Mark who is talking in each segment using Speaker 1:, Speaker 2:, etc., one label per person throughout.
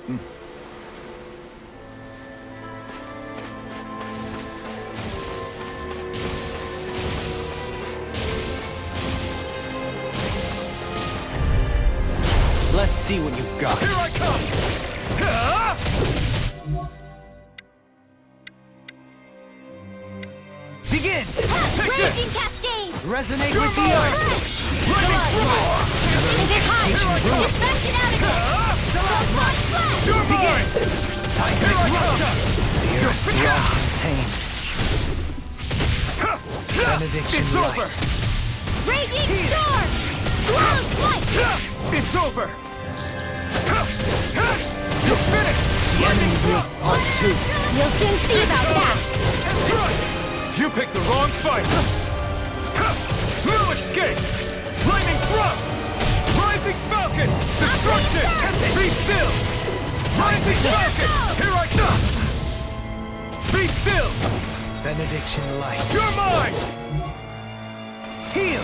Speaker 1: Let's see what you've got.
Speaker 2: Here I come!
Speaker 1: Begin!
Speaker 3: Raging cascade!
Speaker 1: Resonate with the earth!
Speaker 3: Is it high? Dispatch it out again!
Speaker 2: You're mine!
Speaker 1: Seismic rupture! The earth throbs in pain. Benediction
Speaker 2: It's
Speaker 1: light.
Speaker 2: over!
Speaker 3: Raging storm! Cloud light!
Speaker 2: It's over! You're finished!
Speaker 1: The enemy group on two.
Speaker 3: You'll soon see about that!
Speaker 2: That's right! You picked the wrong fight! No escape! Lightning thrust! Rising Falcon! Destruction! Be still! Rising Falcon! Here I come! Be still!
Speaker 1: Benediction light.
Speaker 2: You're mine!
Speaker 1: Heal!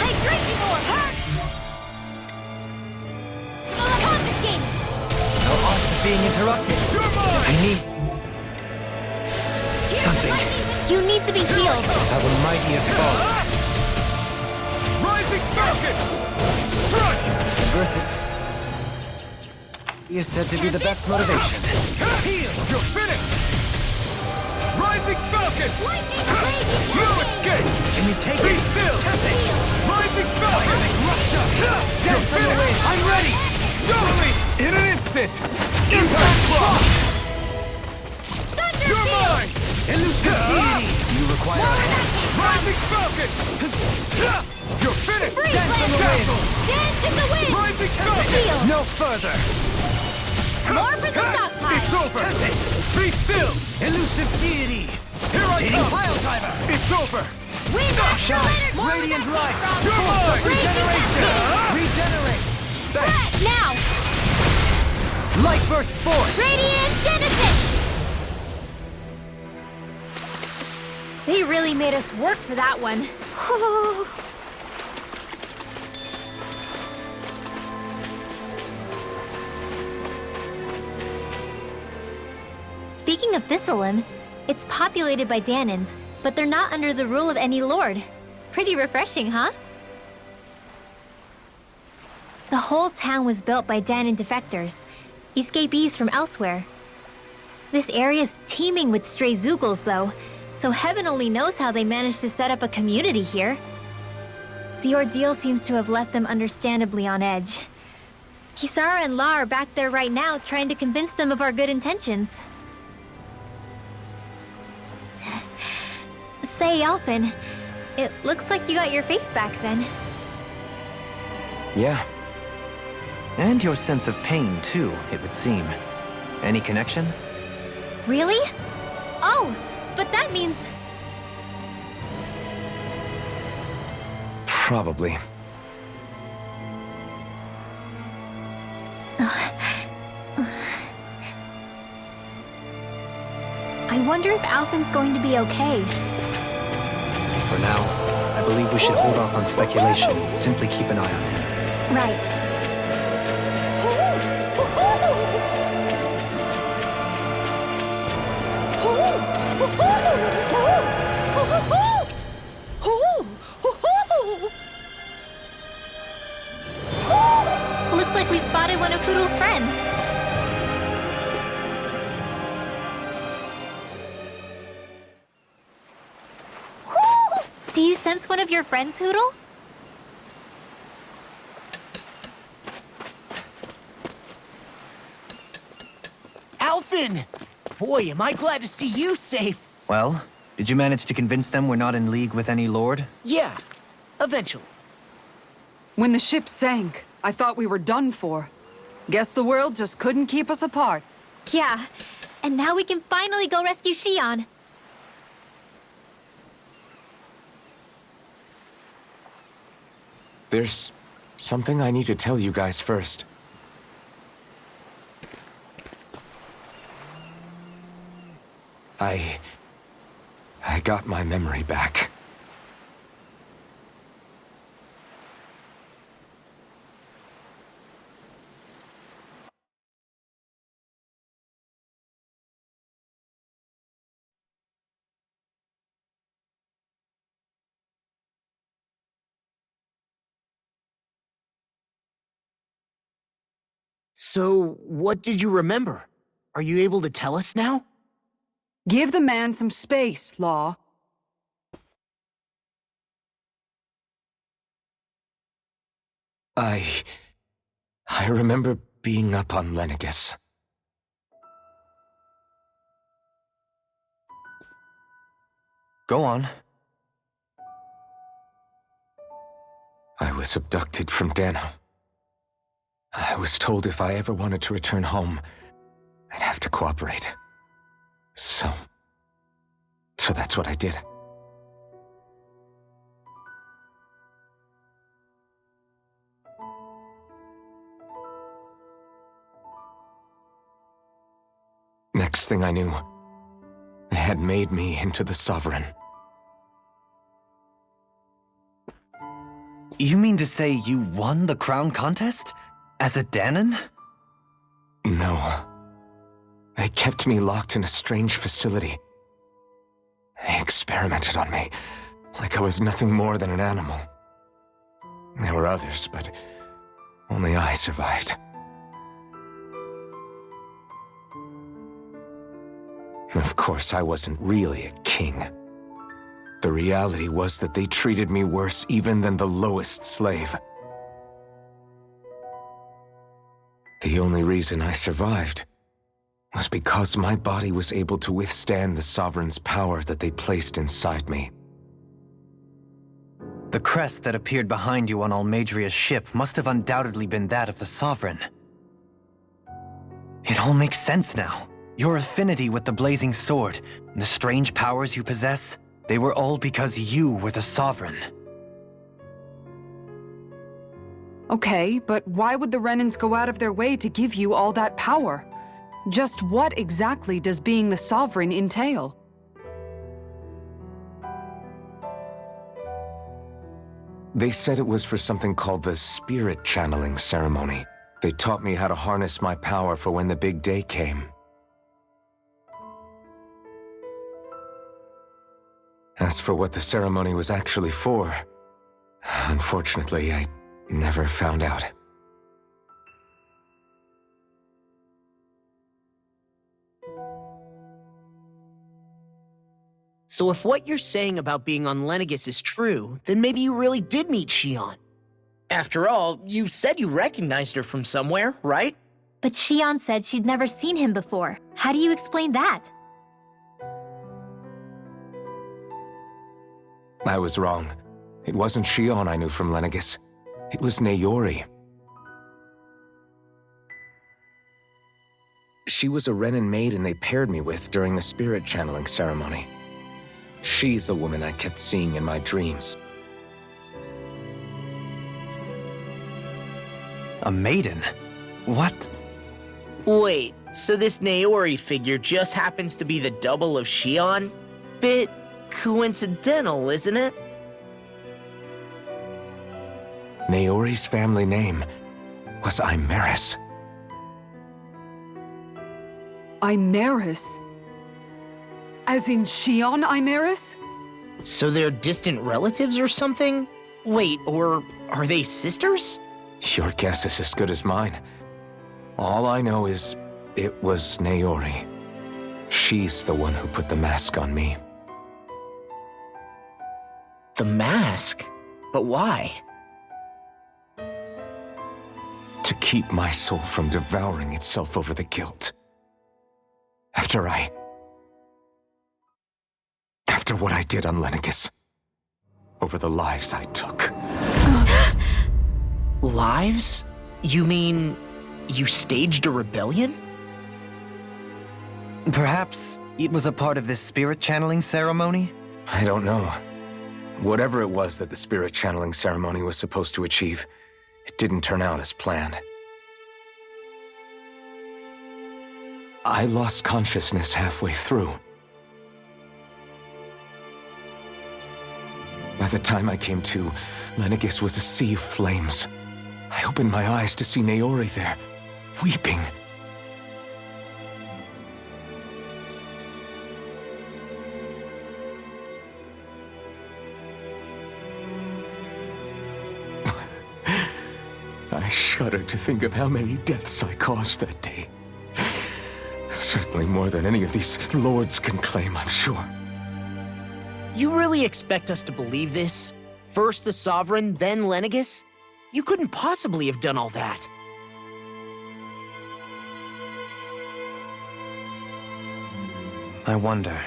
Speaker 3: Hydration ore! Hurt! Confiscate!
Speaker 1: No odds of being interrupted.
Speaker 2: You're mine!
Speaker 1: I need something.
Speaker 3: You need to be healed!
Speaker 1: How the mighty have fallen.
Speaker 2: Rising Falcon! Strike!
Speaker 1: Adversity is said to be the best motivation.
Speaker 2: Heal! You're finished! Rising Falcon!
Speaker 3: Lightning raging
Speaker 2: No
Speaker 3: cascade!
Speaker 2: escape!
Speaker 1: Can you take
Speaker 2: Be
Speaker 1: it?
Speaker 2: still! Rising Falcon! You're finished!
Speaker 1: I'm ready!
Speaker 2: Totally! In an instant! Impact block!
Speaker 3: Thunder
Speaker 2: You're
Speaker 3: field!
Speaker 2: mine!
Speaker 1: Elusive deity! You require a hand.
Speaker 2: Rising Falcon! You're finished!
Speaker 3: Free
Speaker 1: Dance on the
Speaker 3: land!
Speaker 1: wind!
Speaker 3: Dance in the wind!
Speaker 2: Rising Falcon!
Speaker 3: Field!
Speaker 1: No further!
Speaker 3: More for the stockpile!
Speaker 2: It's over! Be still!
Speaker 1: Elusive deity!
Speaker 2: Here I
Speaker 1: Dating
Speaker 2: come!
Speaker 1: pile driver!
Speaker 2: It's over!
Speaker 3: We
Speaker 1: Shine!
Speaker 3: master more
Speaker 1: Radiant
Speaker 3: energy
Speaker 1: light!
Speaker 3: from
Speaker 2: You're mine!
Speaker 1: Regeneration! Regenerate!
Speaker 3: Threat now!
Speaker 1: Light burst forth!
Speaker 3: Radiant Genesis! They really made us work for that one. Speaking of Thistleum, it's populated by Dahnans, but they're not under the rule of any lord. Pretty refreshing, huh? The whole town was built by Dahnan defectors, escapees from elsewhere. This area's teeming with stray Zeugles, though, so heaven only knows how they managed to set up a community here. The ordeal seems to have left them understandably on edge. Kisara and La are back there right now trying to convince them of our good intentions. Say, Alphen, it looks like you got your face back then.
Speaker 1: Yeah. And your sense of pain, too, it would seem. Any connection?
Speaker 3: Really? Oh, but that means...
Speaker 1: Probably.
Speaker 3: I wonder if Alphen's going to be okay.
Speaker 1: For now, I believe we should hold off on speculation and simply keep an eye on him.
Speaker 3: Right. Looks like we've spotted one of Poodle's friends. Do you sense one of your friends, Hoodle?
Speaker 4: Alphen! Boy, am I glad to see you safe.
Speaker 1: Well, did you manage to convince them we're not in league with any lord?
Speaker 4: Yeah, eventually.
Speaker 5: When the ship sank, I thought we were done for. Guess the world just couldn't keep us apart.
Speaker 3: Yeah, and now we can finally go rescue Shionne.
Speaker 6: There's something I need to tell you guys first. I got my memory back.
Speaker 4: So, what did you remember? Are you able to tell us now?
Speaker 5: Give the man some space, Law.
Speaker 6: I remember being up on Lenegus.
Speaker 1: Go on.
Speaker 6: I was abducted from Dahna. I was told if I ever wanted to return home, I'd have to cooperate. So that's what I did. Next thing I knew, they had made me into the Sovereign.
Speaker 1: You mean to say you won the crown contest? As a Dahnan?
Speaker 6: No. They kept me locked in a strange facility. They experimented on me, like I was nothing more than an animal. There were others, but only I survived. Of course, I wasn't really a king. The reality was that they treated me worse even than the lowest slave. The only reason I survived was because my body was able to withstand the Sovereign's power that they placed inside me.
Speaker 1: The crest that appeared behind you on Almadria's ship must have undoubtedly been that of the Sovereign. It all makes sense now. Your affinity with the blazing sword, and the strange powers you possess, they were all because you were the Sovereign.
Speaker 5: Okay, but why would the Renans go out of their way to give you all that power? Just what exactly does being the Sovereign entail?
Speaker 6: They said it was for something called the spirit channeling ceremony. They taught me how to harness my power for when the big day came. As for what the ceremony was actually for, unfortunately, I never found out.
Speaker 4: So if what you're saying about being on Lenegus is true, then maybe you really did meet Shionne. After all, you said you recognized her from somewhere, right?
Speaker 3: But Shionne said she'd never seen him before. How do you explain that?
Speaker 6: I was wrong. It wasn't Shionne I knew from Lenegus. It was Naori. She was a Renan maiden they paired me with during the spirit channeling ceremony. She's the woman I kept seeing in my dreams.
Speaker 1: A maiden? What?
Speaker 4: Wait, so this Naori figure just happens to be the double of Shionne? Bit coincidental, isn't it?
Speaker 6: Naori's family name was Imeris.
Speaker 5: Imeris? As in Shionne Imeris?
Speaker 4: So they're distant relatives or something? Wait, or are they sisters?
Speaker 6: Your guess is as good as mine. All I know is it was Naori. She's the one who put the mask on me.
Speaker 4: The mask? But why?
Speaker 6: To keep my soul from devouring itself over the guilt. After what I did on Lenegus. Over the lives I took.
Speaker 4: Lives? You mean you staged a rebellion?
Speaker 1: Perhaps it was a part of this spirit channeling ceremony?
Speaker 6: I don't know. Whatever it was that the spirit channeling ceremony was supposed to achieve, it didn't turn out as planned. I lost consciousness halfway through. By the time I came to, Lenegus was a sea of flames. I opened my eyes to see Naori there, weeping. I shudder to think of how many deaths I caused that day. Certainly more than any of these lords can claim, I'm sure.
Speaker 4: You really expect us to believe this? First the Sovereign, then Lenegus? You couldn't possibly have done all that.
Speaker 1: I wonder.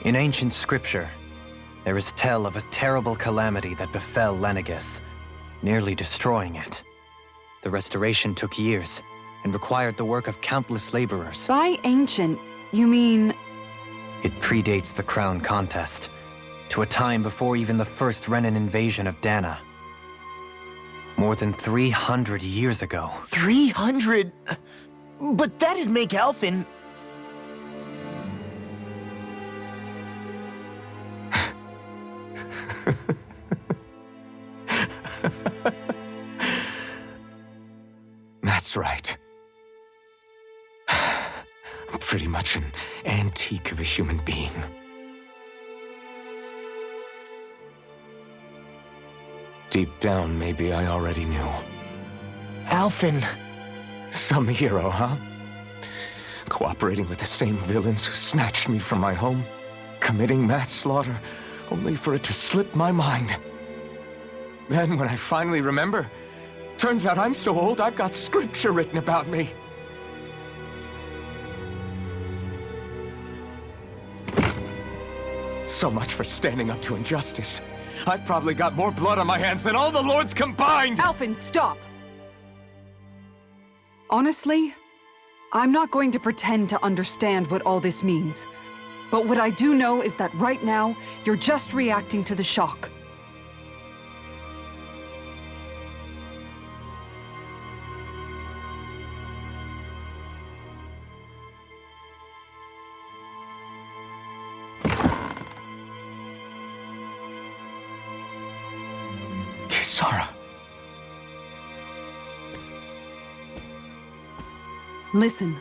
Speaker 1: In ancient scripture, there is tell of a terrible calamity that befell Lenegus, nearly destroying it. The restoration took years, and required the work of countless laborers.
Speaker 5: By ancient, you mean...
Speaker 1: It predates the crown contest, to a time before even the first Renan invasion of Dahna. More than 300 years ago.
Speaker 4: 300? But that'd make Alphen...
Speaker 6: That's right. I'm pretty much an antique of a human being. Deep down, maybe I already knew.
Speaker 4: Alphen...
Speaker 6: Some hero, huh? Cooperating with the same villains who snatched me from my home, committing mass slaughter, only for it to slip my mind. Then, when I finally remember, turns out I'm so old I've got scripture written about me. So much for standing up to injustice. I've probably got more blood on my hands than all the lords combined!
Speaker 5: Alphen, stop! Honestly, I'm not going to pretend to understand what all this means. But what I do know is that right now, you're just reacting to the shock.
Speaker 6: Kisara.
Speaker 5: Listen,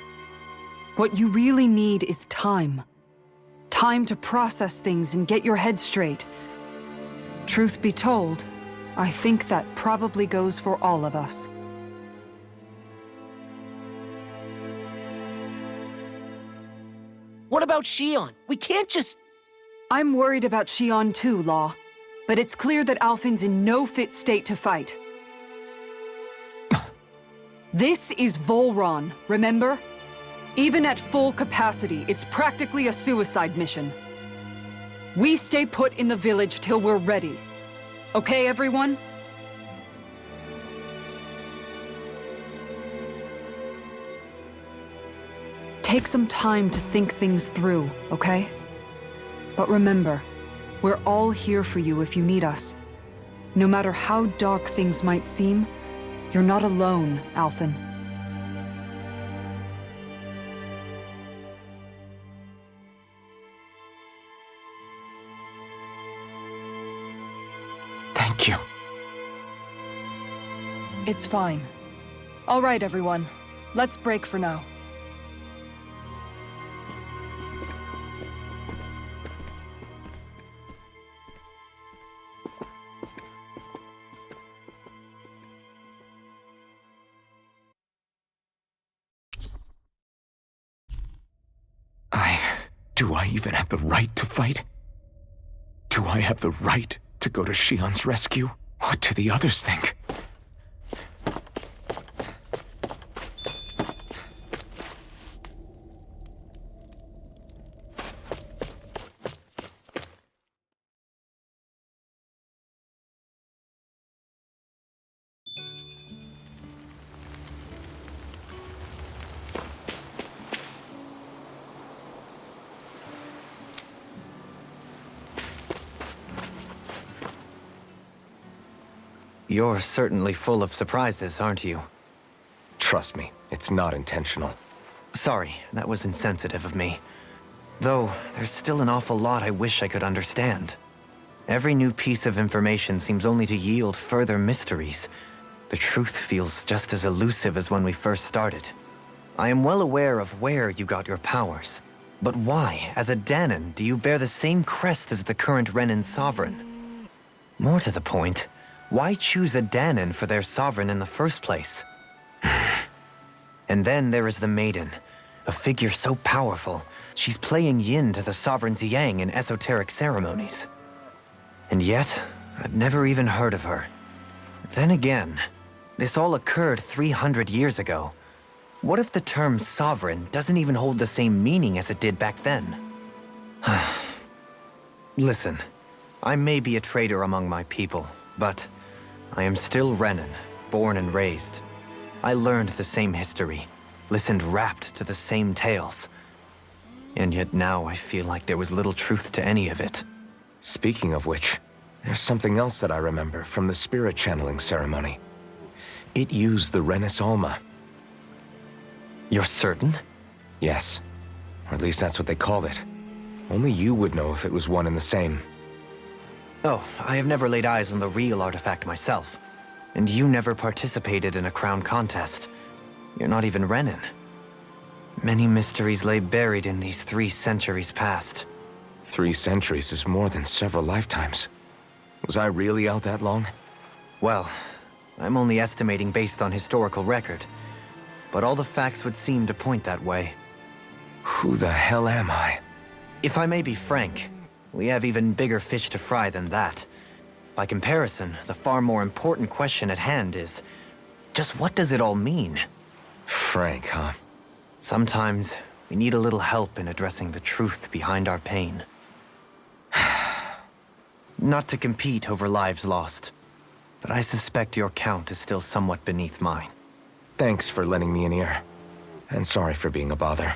Speaker 5: what you really need is time. Time to process things and get your head straight. Truth be told, I think that probably goes for all of us.
Speaker 4: What about Shionne? We can't just...
Speaker 5: I'm worried about Shionne too, Law. But it's clear that Alphen's in no fit state to fight. This is Volron, remember? Even at full capacity, it's practically a suicide mission. We stay put in the village till we're ready. Okay, everyone? Take some time to think things through, okay? But remember, we're all here for you if you need us. No matter how dark things might seem, you're not alone, Alphen.
Speaker 6: Thank you.
Speaker 5: It's fine. All right, everyone. Let's break for now.
Speaker 6: Do I even have the right to fight? Do I have the right to go to Shionne's rescue? What do the others think?
Speaker 1: You're certainly full of surprises, aren't you?
Speaker 6: Trust me, it's not intentional.
Speaker 1: Sorry, that was insensitive of me. Though, there's still an awful lot I wish I could understand. Every new piece of information seems only to yield further mysteries. The truth feels just as elusive as when we first started. I am well aware of where you got your powers. But why, as a Dahnan, do you bear the same crest as the current Renan sovereign? More to the point, Why choose a Dahnan for their sovereign in the first place? And then there is the Maiden, a figure so powerful, she's playing yin to the sovereign's yang in esoteric ceremonies. And yet, I've never even heard of her. Then again, this all occurred 300 years ago. What if the term sovereign doesn't even hold the same meaning as it did back then? Listen, I may be a traitor among my people, but I am still Renan, born and raised. I learned the same history, listened rapt to the same tales. And yet now I feel like there was little truth to any of it.
Speaker 6: Speaking of which, there's something else that I remember from the spirit channeling ceremony. It used the Renis Alma.
Speaker 1: You're certain?
Speaker 6: Yes. Or at least that's what they called it. Only you would know if it was one and the same.
Speaker 1: Oh, I have never laid eyes on the real artifact myself. And you never participated in a crown contest. You're not even Renan. Many mysteries lay buried in these 3 centuries past.
Speaker 6: 3 centuries is more than several lifetimes. Was I really out that long?
Speaker 1: Well, I'm only estimating based on historical record. But all the facts would seem to point that way.
Speaker 6: Who the hell am I?
Speaker 1: If I may be frank, we have even bigger fish to fry than that. By comparison, the far more important question at hand is, just what does it all mean?
Speaker 6: Frank, huh?
Speaker 1: Sometimes, we need a little help in addressing the truth behind our pain. Not to compete over lives lost, but I suspect your count is still somewhat beneath mine.
Speaker 6: Thanks for lending me an ear. And sorry for being a bother.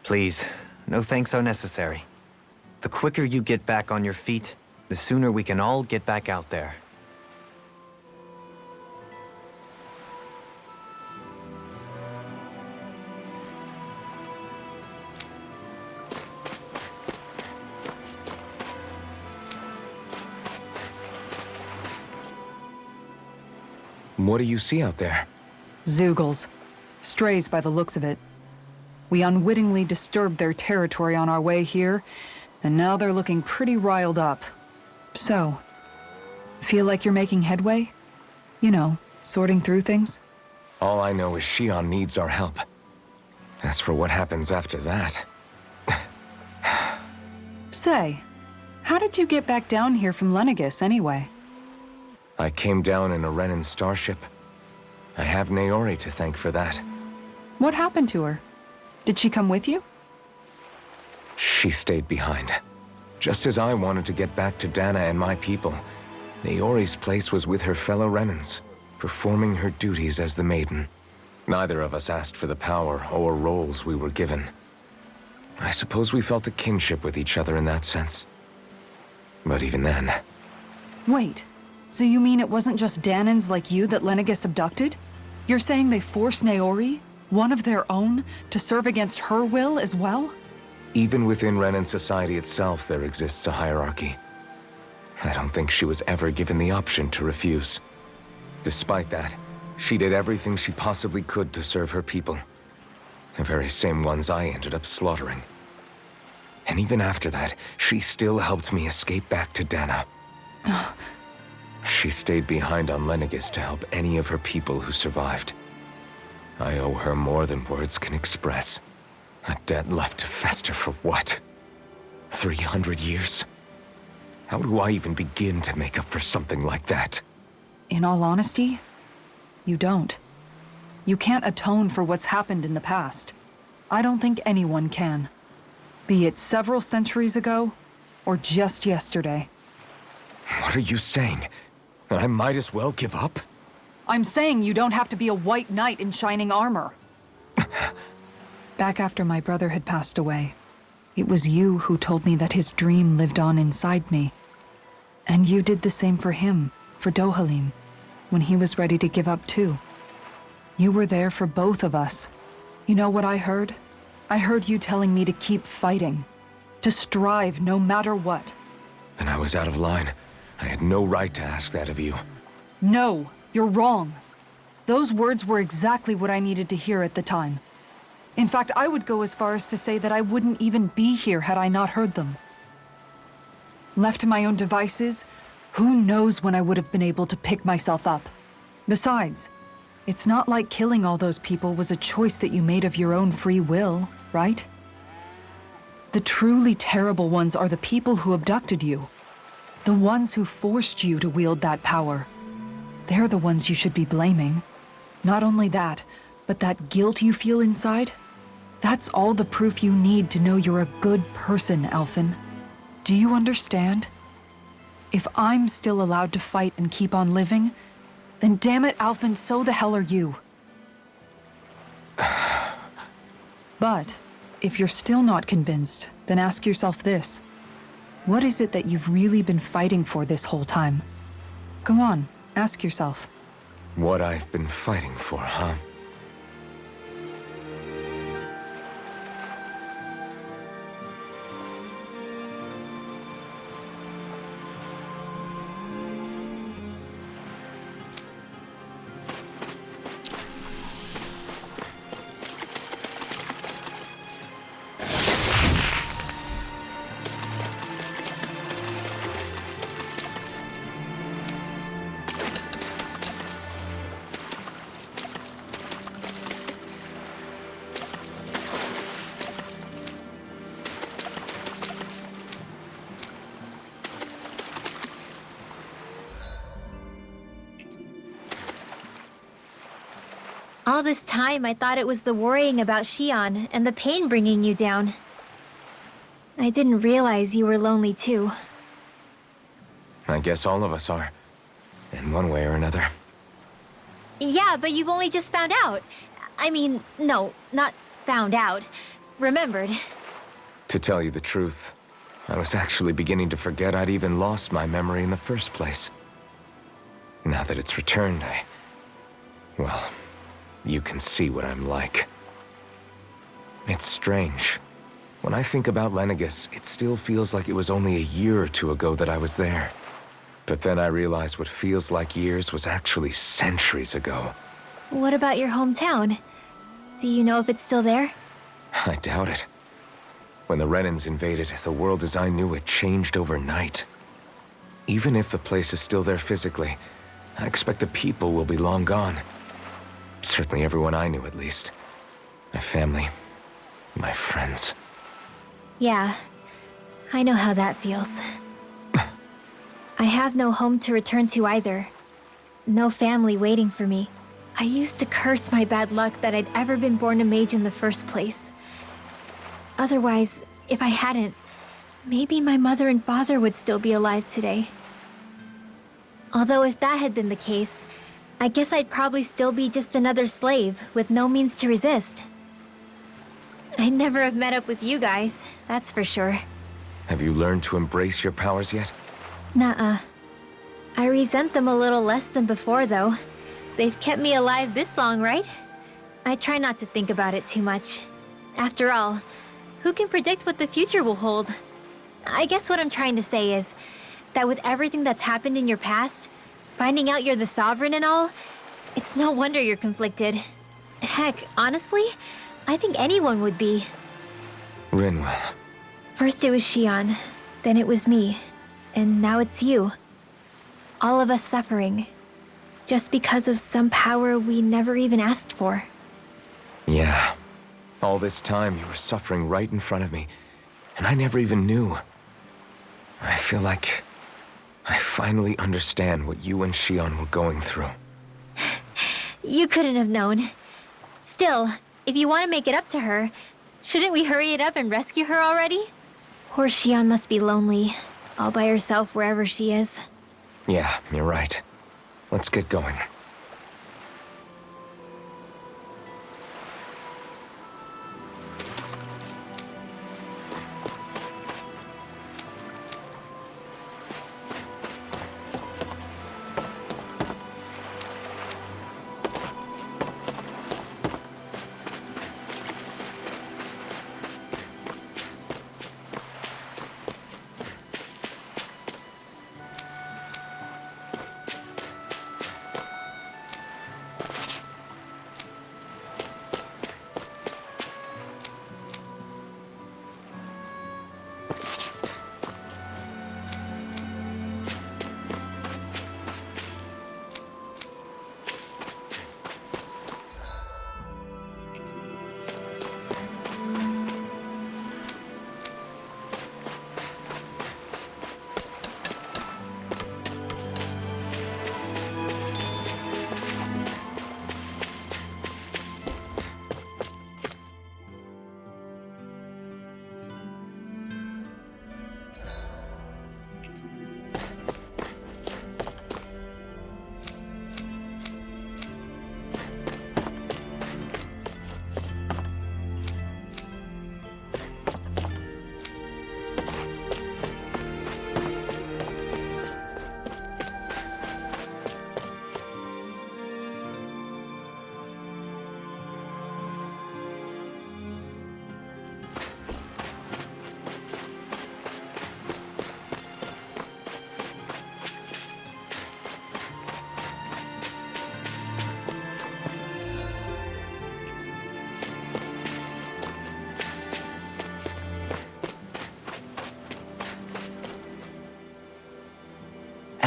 Speaker 1: Please, no thanks are necessary. The quicker you get back on your feet, the sooner we can all get back out there.
Speaker 6: What do you see out there?
Speaker 5: Zeugles. Strays by the looks of it. We unwittingly disturbed their territory on our way here, and now they're looking pretty riled up. So, feel like you're making headway? You know, sorting through things?
Speaker 6: All I know is Shionne needs our help. As for what happens after that...
Speaker 5: Say, how did you get back down here from Lenegis anyway?
Speaker 6: I came down in a Renan starship. I have Naori to thank for that.
Speaker 5: What happened to her? Did she come with you?
Speaker 6: She stayed behind. Just as I wanted to get back to Dahna and my people, Naori's place was with her fellow Renans, performing her duties as the Maiden. Neither of us asked for the power or roles we were given. I suppose we felt a kinship with each other in that sense. But even then...
Speaker 5: Wait, so you mean it wasn't just Dahnans like you that Lenegis abducted? You're saying they forced Naori, one of their own, to serve against her will as well?
Speaker 6: Even within Renan society itself, there exists a hierarchy. I don't think she was ever given the option to refuse. Despite that, she did everything she possibly could to serve her people. The very same ones I ended up slaughtering. And even after that, she still helped me escape back to Dahna. She stayed behind on Lenegis to help any of her people who survived. I owe her more than words can express. A debt left to fester for what? 300 years? How do I even begin to make up for something like that?
Speaker 5: In all honesty, you don't. You can't atone for what's happened in the past. I don't think anyone can. Be it several centuries ago, or just yesterday.
Speaker 6: What are you saying? That I might as well give up?
Speaker 5: I'm saying you don't have to be a white knight in shining armor. Back after my brother had passed away, it was you who told me that his dream lived on inside me. And you did the same for him, for Dohalim, when he was ready to give up too. You were there for both of us. You know what I heard? I heard you telling me to keep fighting, to strive no matter what.
Speaker 6: Then I was out of line. I had no right to ask that of you.
Speaker 5: No, you're wrong. Those words were exactly what I needed to hear at the time. In fact, I would go as far as to say that I wouldn't even be here had I not heard them. Left to my own devices, Who knows when I would have been able to pick myself up? Besides, it's not like killing all those people was a choice that you made of your own free will, right? The truly terrible ones are the people who abducted you. The ones who forced you to wield that power. They're the ones you should be blaming. Not only that, but that guilt you feel inside, that's all the proof you need to know you're a good person, Alphen. Do you understand? If I'm still allowed to fight and keep on living, then damn it, Alphen, so the hell are you. But if you're still not convinced, then ask yourself this. What is it that you've really been fighting for this whole time? Go on, ask yourself.
Speaker 6: What I've been fighting for, huh?
Speaker 3: All this time, I thought it was the worrying about Shionne and the pain bringing you down. I didn't realize you were lonely too.
Speaker 6: I guess all of us are. In one way or another.
Speaker 3: Yeah, but you've only just found out. I mean, no, not found out. Remembered.
Speaker 6: To tell you the truth, I was actually beginning to forget I'd even lost my memory in the first place. Now that it's returned, well, you can see what I'm like. It's strange. When I think about Lenegis, it still feels like it was only a year or two ago that I was there. But then I realized what feels like years was actually centuries ago.
Speaker 3: What about your hometown? Do you know if it's still there?
Speaker 6: I doubt it. When the Renans invaded, the world as I knew it changed overnight. Even if the place is still there physically, I expect the people will be long gone. Certainly everyone I knew, at least. My family, my friends.
Speaker 3: Yeah, I know how that feels. I have no home to return to either. No family waiting for me. I used to curse my bad luck that I'd ever been born a mage in the first place. Otherwise, if I hadn't, maybe my mother and father would still be alive today. Although if that had been the case, I guess I'd probably still be just another slave with no means to resist. I'd never have met up with you guys, that's for sure.
Speaker 6: Have you learned to embrace your powers yet?
Speaker 3: Nuh-uh. I resent them a little less than before, though. They've kept me alive this long, right? I try not to think about it too much. After all, who can predict what the future will hold? I guess what I'm trying to say is that with everything that's happened in your past, finding out you're the Sovereign and all, it's no wonder you're conflicted. Heck, honestly, I think anyone would be.
Speaker 6: Rinwell.
Speaker 3: First it was Shionne, then it was me, and now it's you. All of us suffering, just because of some power we never even asked for.
Speaker 6: Yeah. All this time you were suffering right in front of me, and I never even knew. I feel like I finally understand what you and Shionne were going through.
Speaker 3: You couldn't have known. Still, if you want to make it up to her, shouldn't we hurry it up and rescue her already? Poor Shionne must be lonely, all by herself wherever she is.
Speaker 6: Yeah, you're right. Let's get going.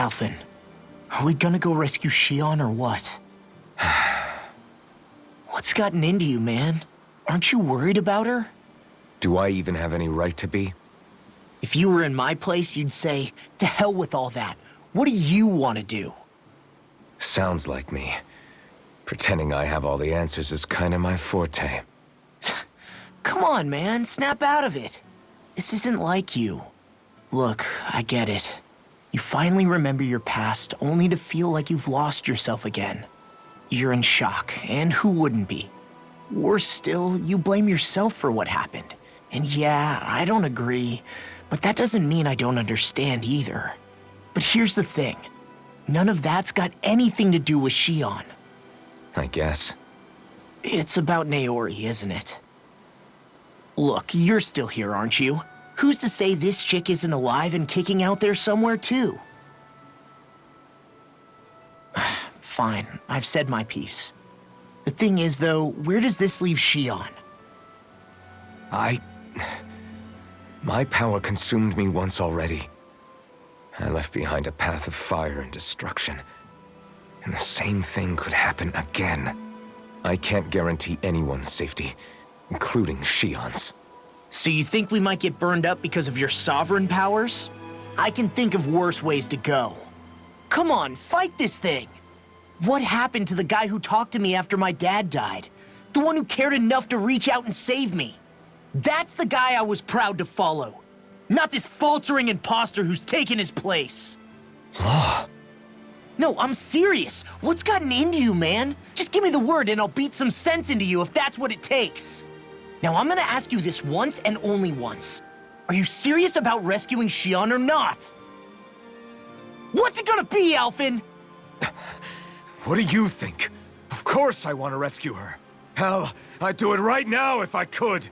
Speaker 4: Alphen, are we gonna go rescue Shionne or what? What's gotten into you, man? Aren't you worried about her?
Speaker 6: Do I even have any right to be?
Speaker 4: If you were in my place, you'd say, to hell with all that. What do you want to do?
Speaker 6: Sounds like me. Pretending I have all the answers is kinda my forte.
Speaker 4: Come on, man, snap out of it. This isn't like you. Look, I get it. You finally remember your past, only to feel like you've lost yourself again. You're in shock, and who wouldn't be? Worse still, you blame yourself for what happened. And yeah, I don't agree, but that doesn't mean I don't understand either. But here's the thing. None of that's got anything to do with Shionne.
Speaker 6: I guess.
Speaker 4: It's about Naori, isn't it? Look, you're still here, aren't you? Who's to say this chick isn't alive and kicking out there somewhere, too? Fine, I've said my piece. The thing is, though, where does this leave Shionne?
Speaker 6: My power consumed me once already. I left behind a path of fire and destruction. And the same thing could happen again. I can't guarantee anyone's safety, including Shionne's.
Speaker 4: So you think we might get burned up because of your sovereign powers? I can think of worse ways to go. Come on, fight this thing! What happened to the guy who talked to me after my dad died? The one who cared enough to reach out and save me? That's the guy I was proud to follow. Not this faltering imposter who's taken his place.
Speaker 6: Law.
Speaker 4: No, I'm serious. What's gotten into you, man? Just give me the word and I'll beat some sense into you if that's what it takes. Now, I'm gonna ask you this once and only once. Are you serious about rescuing Shionne or not? What's it gonna be, Alphen?
Speaker 6: What do you think? Of course I want to rescue her. Hell, I'd do it right now if I could.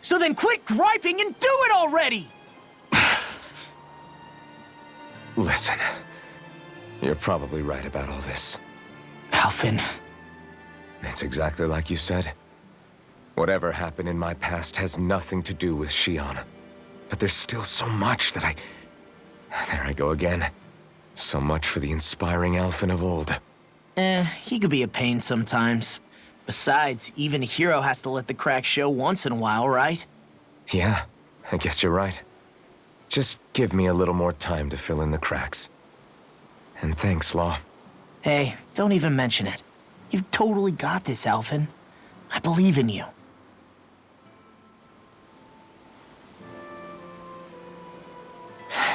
Speaker 4: So then quit griping and do it already!
Speaker 6: Listen, you're probably right about all this.
Speaker 4: Alphen.
Speaker 6: It's exactly like you said. Whatever happened in my past has nothing to do with Shionne. But there's still so much that There I go again. So much for the inspiring Alphen of old.
Speaker 4: He could be a pain sometimes. Besides, even a hero has to let the cracks show once in a while, right?
Speaker 6: Yeah, I guess you're right. Just give me a little more time to fill in the cracks. And thanks, Law.
Speaker 4: Hey, don't even mention it. You've totally got this, Alphen. I believe in you.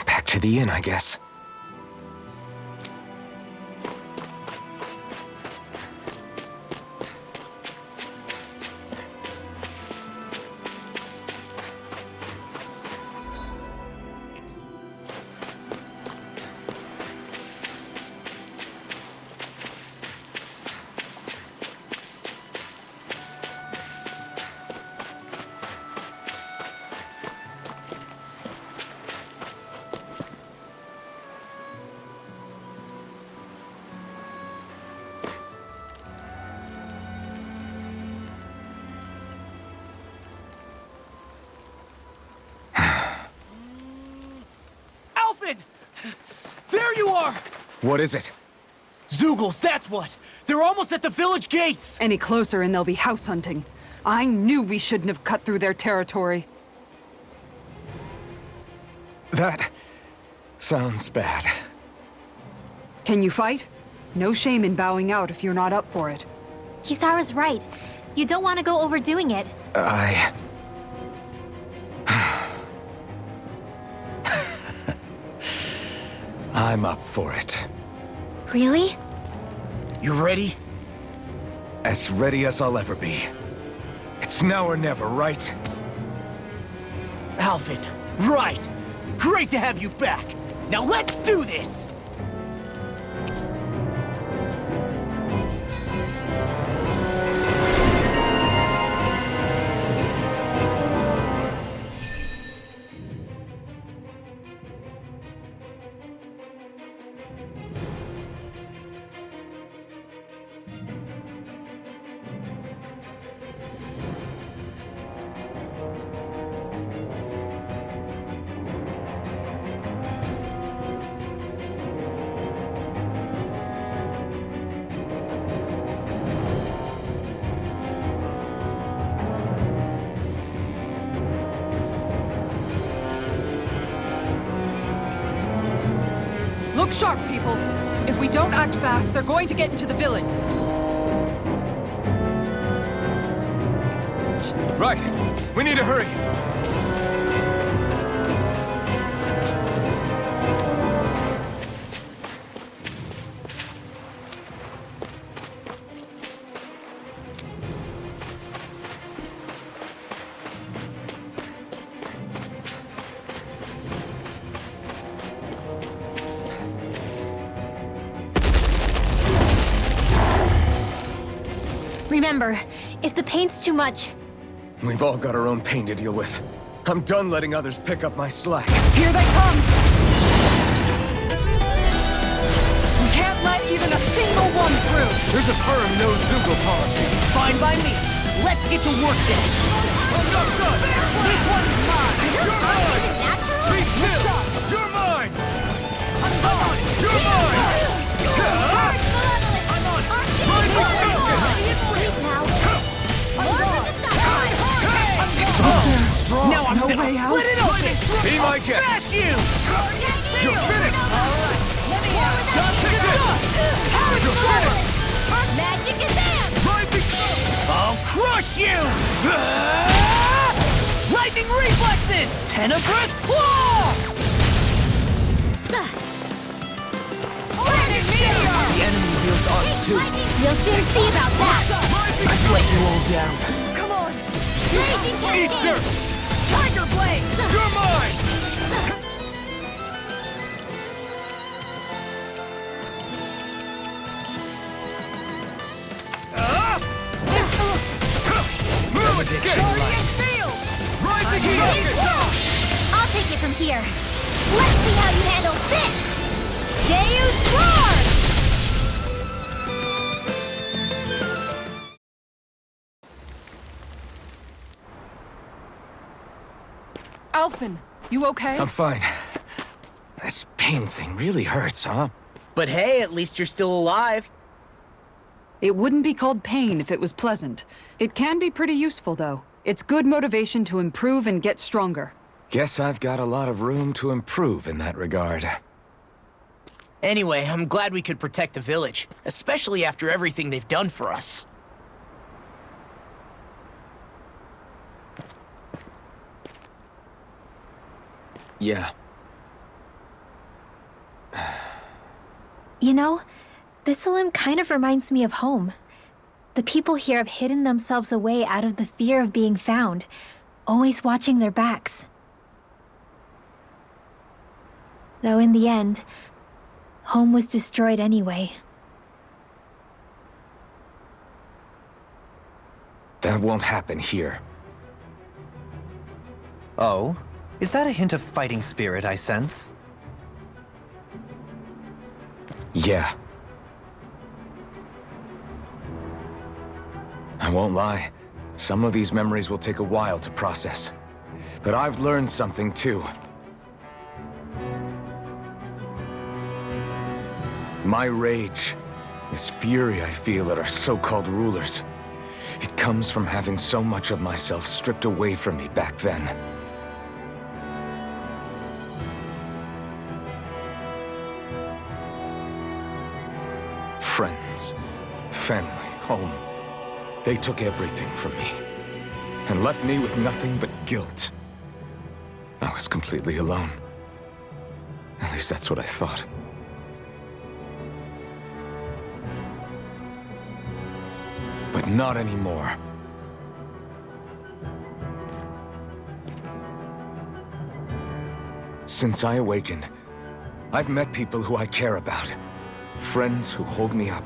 Speaker 6: Back to the inn, I guess.
Speaker 4: There you are!
Speaker 6: What is it?
Speaker 4: Zeugles, that's what! They're almost at the village gates!
Speaker 5: Any closer and they'll be house hunting. I knew we shouldn't have cut through their territory.
Speaker 6: That sounds bad.
Speaker 5: Can you fight? No shame in bowing out if you're not up for it.
Speaker 3: Kisara's right. You don't want to go overdoing it.
Speaker 6: I'm up for it.
Speaker 3: Really?
Speaker 4: You ready?
Speaker 6: As ready as I'll ever be. It's now or never, right?
Speaker 4: Alphen, right! Great to have you back! Now let's do this!
Speaker 5: Look sharp, people! If we don't act fast, they're going to get into the village.
Speaker 2: Right. We need to hurry.
Speaker 3: Remember, if the pain's too much,
Speaker 6: We've all got our own pain to deal with. I'm done letting others pick up my slack.
Speaker 5: Here they come! We can't let even a single one through!
Speaker 2: There's a firm no-Zoogle policy.
Speaker 4: Fine by me. Let's get to work then.
Speaker 2: I'm not done!
Speaker 5: This one's mine!
Speaker 2: You're mine! Be still! You're mine!
Speaker 5: I'm gone!
Speaker 2: You're mine!
Speaker 4: Now I'm
Speaker 5: No
Speaker 4: gonna
Speaker 5: way out?
Speaker 4: split it open!
Speaker 2: Be my guest!
Speaker 4: Smash you!
Speaker 2: You're finished!
Speaker 3: Magic advance!
Speaker 4: I'll crush you! Lightning reflexes! Tenebrous claw! The enemy wields arms too.
Speaker 3: You'll soon see about that!
Speaker 4: I've let you all down.
Speaker 5: Come on!
Speaker 3: Blazing
Speaker 2: Eat
Speaker 3: cascade!
Speaker 2: dirt!
Speaker 5: Tiger Blade!
Speaker 2: You're mine! Move it! Rising rocket!
Speaker 3: I'll take it from here. Let's see how you handle this! Deus Roar!
Speaker 5: Alphen, you okay?
Speaker 6: I'm fine. This pain thing really hurts, huh?
Speaker 4: But hey, at least you're still alive.
Speaker 5: It wouldn't be called pain if it was pleasant. It can be pretty useful, though. It's good motivation to improve and get stronger.
Speaker 6: Guess I've got a lot of room to improve in that regard.
Speaker 4: Anyway, I'm glad we could protect the village, especially after everything they've done for us.
Speaker 6: Yeah.
Speaker 3: You know, this limb kind of reminds me of home. The people here have hidden themselves away out of the fear of being found, always watching their backs. Though in the end, home was destroyed anyway.
Speaker 6: That won't happen here.
Speaker 1: Oh? Is that a hint of fighting spirit I sense?
Speaker 6: Yeah. I won't lie. Some of these memories will take a while to process. But I've learned something too. My rage, this fury I feel at our so-called rulers, it comes from having so much of myself stripped away from me back then. Friends, family, home. They took everything from me, and left me with nothing but guilt. I was completely alone. At least that's what I thought. But not anymore. Since I awakened, I've met people who I care about. Friends who hold me up.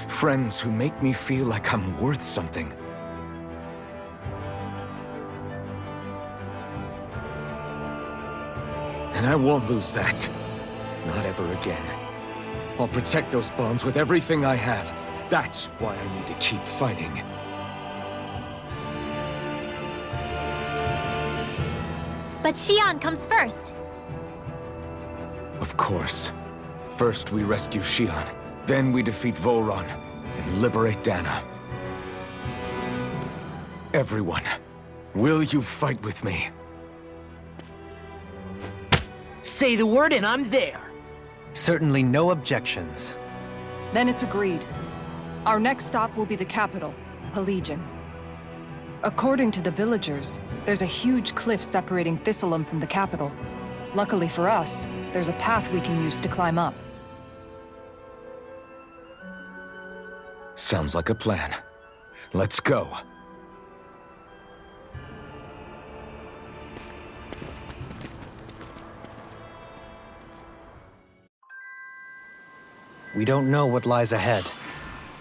Speaker 6: Friends who make me feel like I'm worth something. And I won't lose that. Not ever again. I'll protect those bonds with everything I have. That's why I need to keep fighting.
Speaker 3: But Shionne comes first.
Speaker 6: Of course. First we rescue Shionne, then we defeat Volron, and liberate Dahna. Everyone, will you fight with me?
Speaker 4: Say the word and I'm there.
Speaker 1: Certainly no objections.
Speaker 5: Then it's agreed. Our next stop will be the capital, Pillaging. According to the villagers, there's a huge cliff separating Thistleum from the capital. Luckily for us, there's a path we can use to climb up.
Speaker 6: Sounds like a plan. Let's go.
Speaker 1: We don't know what lies ahead.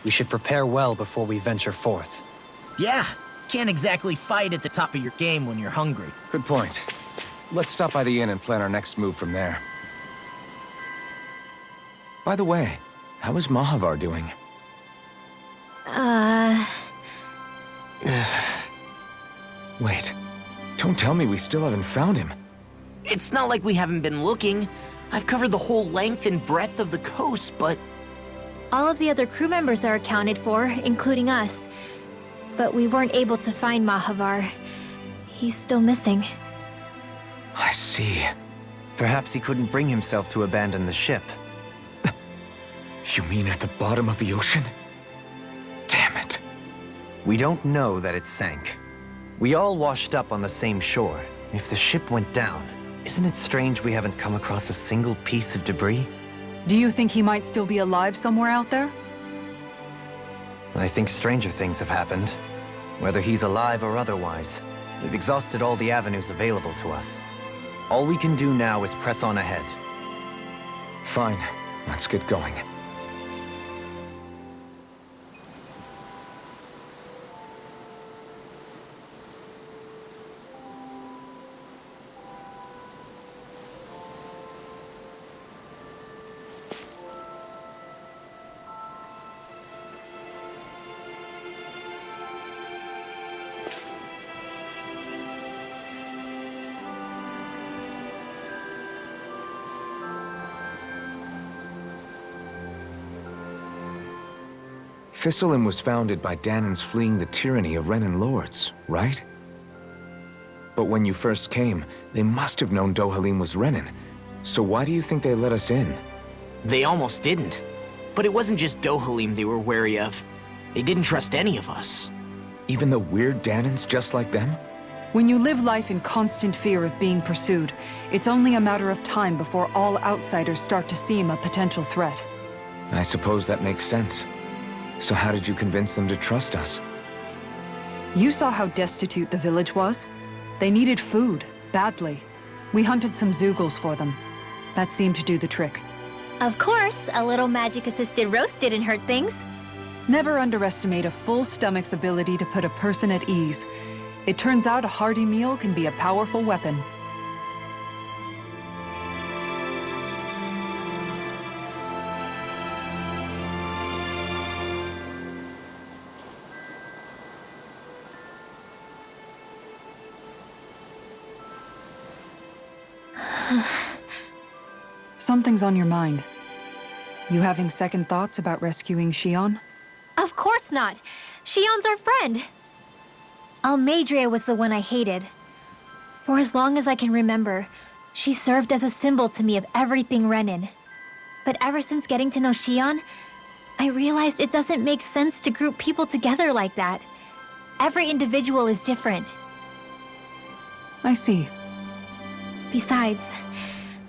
Speaker 1: We should prepare well before we venture forth.
Speaker 4: Yeah, can't exactly fight at the top of your game when you're hungry.
Speaker 6: Good point. Let's stop by the inn and plan our next move from there. By the way, how is Mahavar doing? Wait, don't tell me we still haven't found him.
Speaker 4: It's not like we haven't been looking. I've covered the whole length and breadth of the coast, but...
Speaker 3: All of the other crew members are accounted for, including us. But we weren't able to find Mahavar. He's still missing.
Speaker 6: I see.
Speaker 1: Perhaps he couldn't bring himself to abandon the ship.
Speaker 6: You mean at the bottom of the ocean? Damn it.
Speaker 1: We don't know that it sank. We all washed up on the same shore. If the ship went down, isn't it strange we haven't come across a single piece of debris?
Speaker 5: Do you think he might still be alive somewhere out there?
Speaker 1: I think stranger things have happened. Whether he's alive or otherwise, we've exhausted all the avenues available to us. All we can do now is press on ahead.
Speaker 6: Fine, let's get going. Thistleum was founded by Dahnans fleeing the tyranny of Renan lords, right? But when you first came, they must have known Dohalim was Renan. So why do you think they let us in?
Speaker 4: They almost didn't. But it wasn't just Dohalim they were wary of. They didn't trust any of us.
Speaker 6: Even the weird Dahnans just like them?
Speaker 5: When you live life in constant fear of being pursued, it's only a matter of time before all outsiders start to seem a potential threat.
Speaker 6: I suppose that makes sense. So how did you convince them to trust us?
Speaker 5: You saw how destitute the village was. They needed food, badly. We hunted some Zeugles for them. That seemed to do the trick.
Speaker 3: Of course, a little magic-assisted roast didn't hurt things.
Speaker 5: Never underestimate a full stomach's ability to put a person at ease. It turns out a hearty meal can be a powerful weapon. Something's on your mind. You having second thoughts about rescuing Shionne?
Speaker 3: Of course not! Shionne's our friend! Almeidrea was the one I hated. For as long as I can remember, she served as a symbol to me of everything Renan. But ever since getting to know Shionne, I realized it doesn't make sense to group people together like that. Every individual is different.
Speaker 5: I see.
Speaker 3: Besides,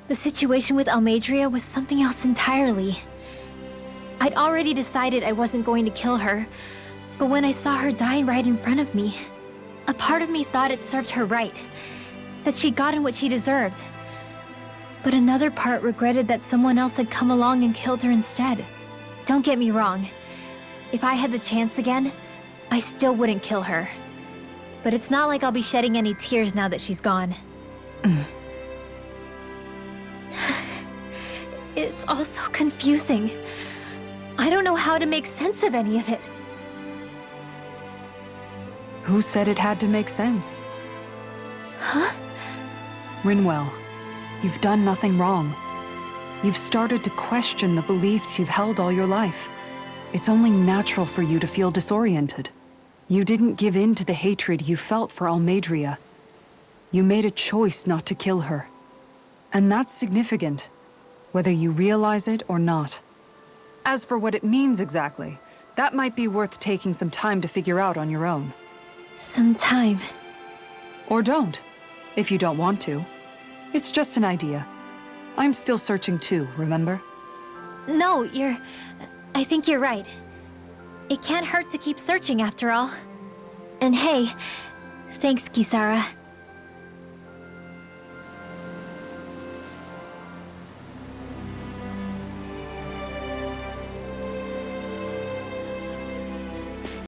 Speaker 3: the situation with Almeidrea was something else entirely. I'd already decided I wasn't going to kill her, but when I saw her die right in front of me, a part of me thought it served her right, that she'd gotten what she deserved. But another part regretted that someone else had come along and killed her instead. Don't get me wrong. If I had the chance again, I still wouldn't kill her. But it's not like I'll be shedding any tears now that she's gone. It's all so confusing. I don't know how to make sense of any of it.
Speaker 5: Who said it had to make sense?
Speaker 3: Huh?
Speaker 5: Rinwell, you've done nothing wrong. You've started to question the beliefs you've held all your life. It's only natural for you to feel disoriented. You didn't give in to the hatred you felt for Almeidrea. You made a choice not to kill her. And that's significant. whether you realize it or not. As for what it means exactly, that might be worth taking some time to figure out on your own.
Speaker 3: Some time.
Speaker 5: Or don't, if you don't want to. It's just an idea. I'm still searching too, remember?
Speaker 3: No, I think you're right. It can't hurt to keep searching after all. And hey, thanks, Kisara.